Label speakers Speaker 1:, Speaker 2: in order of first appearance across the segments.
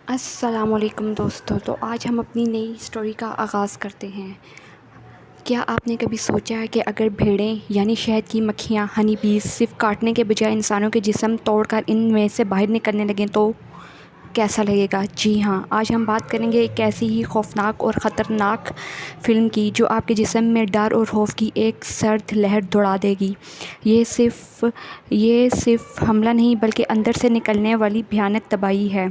Speaker 1: السلام علیکم دوستوں، تو آج ہم اپنی نئی اسٹوری کا آغاز کرتے ہیں۔ کیا آپ نے کبھی سوچا ہے کہ اگر بھیڑیں یعنی شہد کی مکھیاں ہنی بیز صرف کاٹنے کے بجائے انسانوں کے جسم توڑ کر ان میں سے باہر نکلنے لگیں تو کیسا لگے گا؟ جی ہاں، آج ہم بات کریں گے ایک ایسی ہی خوفناک اور خطرناک فلم کی جو آپ کے جسم میں ڈر اور خوف کی ایک سرد لہر دوڑا دے گی۔ یہ صرف حملہ نہیں بلکہ اندر سے نکلنے والی بھیانک تباہی ہے۔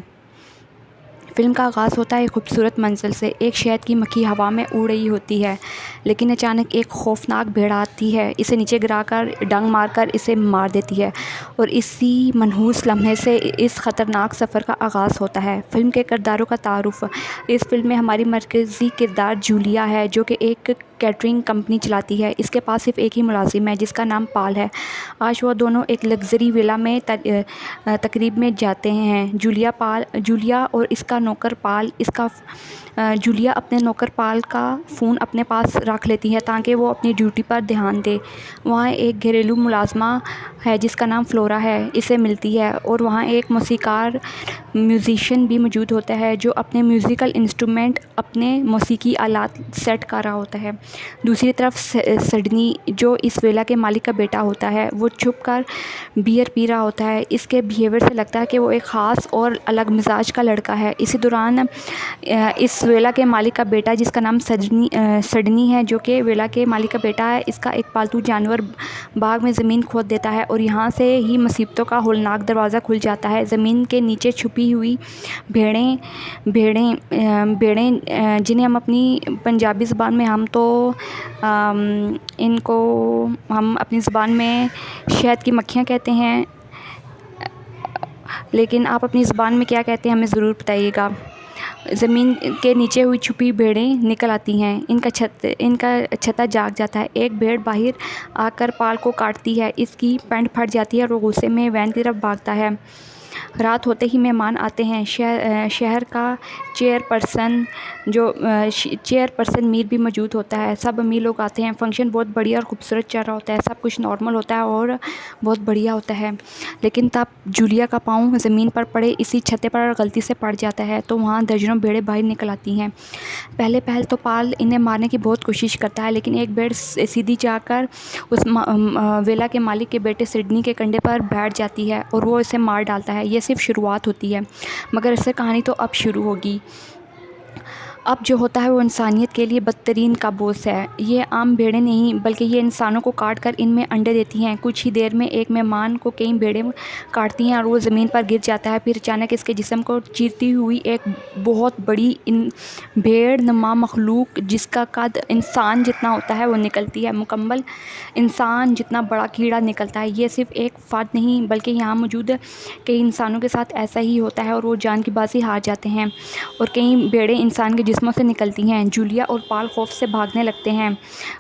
Speaker 1: فلم کا آغاز ہوتا ہے ایک خوبصورت منظر سے۔ ایک شہد کی مکھی ہوا میں اڑ رہی ہوتی ہے، لیکن اچانک ایک خوفناک بھیڑ آتی ہے، اسے نیچے گرا کر ڈنک مار کر اسے مار دیتی ہے، اور اسی منحوس لمحے سے اس خطرناک سفر کا آغاز ہوتا ہے۔ فلم کے کرداروں کا تعارف۔ اس فلم میں ہماری مرکزی کردار جولیا ہے، جو کہ ایک کیٹرنگ کمپنی چلاتی ہے۔ اس کے پاس صرف ایک ہی ملازم ہے جس کا نام پال ہے۔ آج وہ دونوں ایک لگژری ولا میں تقریب میں جاتے ہیں۔ جولیا اور اس کا نوکر پال جولیا اپنے نوکر پال کا فون اپنے پاس رکھ لیتی ہے تاکہ وہ اپنی ڈیوٹی پر دھیان دے۔ وہاں ایک گھریلو ملازمہ ہے جس کا نام فلورا ہے، اسے ملتی ہے، اور وہاں ایک موسیقار میوزیشین بھی موجود ہوتا ہے جو اپنے میوزیکل انسٹرومنٹ، اپنے موسیقی آلات سیٹ کر رہا ہوتا ہے۔ دوسری طرف سڈنی، جو اس ویلا کے مالک کا بیٹا ہوتا ہے، وہ چھپ کر بیئر پی رہا ہوتا ہے۔ اس کے بیہیویئر سے لگتا ہے کہ وہ ایک خاص اور الگ مزاج کا لڑکا ہے۔ اسی دوران اس ویلا کے مالک کا بیٹا، جس کا نام سڈنی ہے، جو کہ ویلا کے مالک کا بیٹا ہے، اس کا ایک پالتو جانور باغ میں زمین کھود دیتا ہے، اور یہاں سے ہی مصیبتوں کا ہولناک دروازہ کھل جاتا ہے۔ زمین کے نیچے چھپی ہوئی بھیڑیں جنہیں ہم اپنی پنجابی زبان میں ان کو ہم اپنی زبان میں شہد کی مکھیاں کہتے ہیں، لیکن آپ اپنی زبان میں کیا کہتے ہیں ہمیں ضرور بتائیے گا۔ زمین کے نیچے ہوئی چھپی بھیڑیں نکل آتی ہیں، ان کا چھتا جاگ جاتا ہے۔ ایک بھیڑ باہر آ کر پال کو کاٹتی ہے، اس کی پینٹ پھٹ جاتی ہے اور وہ غصے میں وین کی طرف بھاگتا ہے۔ رات ہوتے ہی مہمان آتے ہیں۔ شہر کا چیئرپرسن میر بھی موجود ہوتا ہے۔ سب امیر لوگ آتے ہیں۔ فنکشن بہت بڑھیا اور خوبصورت چل رہا ہوتا ہے، سب کچھ نارمل ہوتا ہے اور بہت بڑھیا ہوتا ہے، لیکن تب جولیا کا پاؤں زمین پر پڑے اسی چھتے پر غلطی سے پڑ جاتا ہے تو وہاں درجنوں بھیڑیں باہر نکل آتی ہیں۔ پہل تو پال انہیں مارنے کی بہت کوشش کرتا ہے، لیکن ایک بھیڑ سیدھی جا کر اس ویلا کے مالک کے بیٹے سڈنی کے کندھے پر بیٹھ جاتی ہے اور وہ اسے مار ڈالتا ہے۔ یہ صرف شروعات ہوتی ہے، مگر اس سے کہانی تو اب شروع ہوگی۔ اب جو ہوتا ہے وہ انسانیت کے لیے بدترین کابوس ہے۔ یہ عام بھیڑیں نہیں بلکہ یہ انسانوں کو کاٹ کر ان میں انڈے دیتی ہیں۔ کچھ ہی دیر میں ایک مہمان کو کئی بھیڑیں کاٹتی ہیں اور وہ زمین پر گر جاتا ہے۔ پھر اچانک اس کے جسم کو چیرتی ہوئی ایک بہت بڑی بھیڑ نما مخلوق، جس کا قد انسان جتنا ہوتا ہے، وہ نکلتی ہے۔ مکمل انسان جتنا بڑا کیڑا نکلتا ہے۔ یہ صرف ایک فرد نہیں بلکہ یہاں موجود کئی انسانوں کے ساتھ ایسا ہی ہوتا ہے اور وہ جان کی بازی ہار جاتے ہیں، اور کئی بھیڑیں انسان کے جسموں سے نکلتی ہیں۔ جولیا اور پال خوف سے بھاگنے لگتے ہیں۔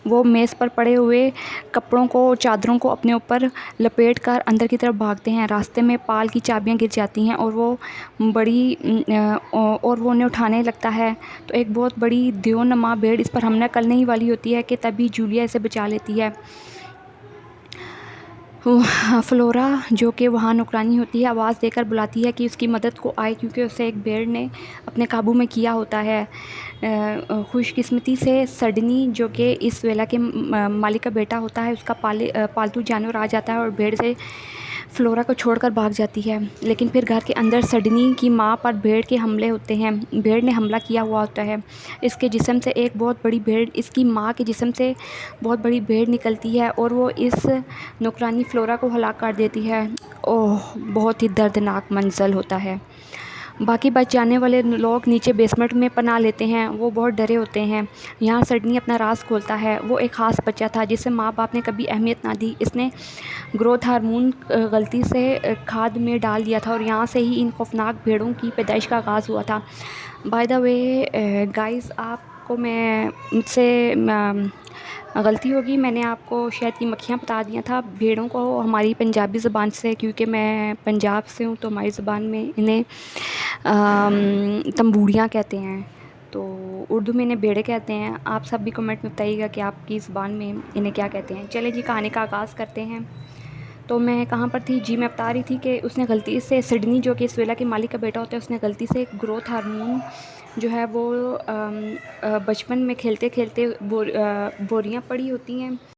Speaker 1: وہ میز پر پڑے ہوئے کپڑوں کو، چادروں کو اپنے اوپر لپیٹ کر اندر کی طرف بھاگتے ہیں۔ راستے میں پال کی چابیاں گر جاتی ہیں اور وہ انہیں اٹھانے لگتا ہے تو ایک بہت بڑی دیو نما بھیڑ اس پر حملہ کرنے ہی والی ہوتی ہے کہ تبھی جولیا اسے بچا لیتی ہے۔ فلورا، جو کہ وہاں نوکرانی ہوتی ہے، آواز دے کر بلاتی ہے کہ اس کی مدد کو آئے کیونکہ اسے ایک بھیڑ نے اپنے قابو میں کیا ہوتا ہے۔ خوش قسمتی سے سڈنی، جو کہ اس ویلا کے مالک کا بیٹا ہوتا ہے، اس کا پالتو جانور آ جاتا ہے اور بھیڑ سے فلورا کو چھوڑ کر بھاگ جاتی ہے، لیکن پھر گھر کے اندر سڈنی کی ماں پر بھیڑ کے حملے ہوتے ہیں۔ بھیڑ نے حملہ کیا ہوا ہوتا ہے، اس کے جسم سے ایک بہت بڑی بھیڑ، اس کی ماں کے جسم سے بہت بڑی بھیڑ نکلتی ہے اور وہ اس نوکرانی فلورا کو ہلاک کر دیتی ہے۔ بہت ہی دردناک منظر ہوتا ہے۔ باقی بچ جانے والے لوگ نیچے بیسمنٹ میں پناہ لیتے ہیں، وہ بہت ڈرے ہوتے ہیں۔ یہاں سڈنی اپنا راز کھولتا ہے۔ وہ ایک خاص بچہ تھا جسے ماں باپ نے کبھی اہمیت نہ دی۔ اس نے گروتھ ہارمون غلطی سے کھاد میں ڈال دیا تھا اور یہاں سے ہی ان خوفناک بھیڑوں کی پیدائش کا آغاز ہوا تھا۔ بائی دا وے گائز، آپ کو مجھ سے غلطی ہوگی، میں نے آپ کو شہد کی مکھیاں بتا دیا تھا۔ بھیڑوں کو ہماری پنجابی زبان سے، کیونکہ میں پنجاب سے ہوں تو ہماری زبان میں انہیں تنبوڑیاں کہتے ہیں، تو اردو میں انہیں بھیڑیں کہتے ہیں۔ آپ سب بھی کمنٹ میں بتائیے گا کہ آپ کی زبان میں انہیں کیا کہتے ہیں۔ چلیں جی، کہانی کا آغاز کرتے ہیں۔ تو میں کہاں پر تھی جی، میں بتا رہی تھی کہ اس نے غلطی سے سڈنی جو کہ اس ویلا کے مالک کا بیٹا ہوتا ہے، اس نے غلطی سے گروتھ ہارمون جو ہے وہ بچپن میں کھیلتے کھیلتے بوریاں پڑی ہوتی ہیں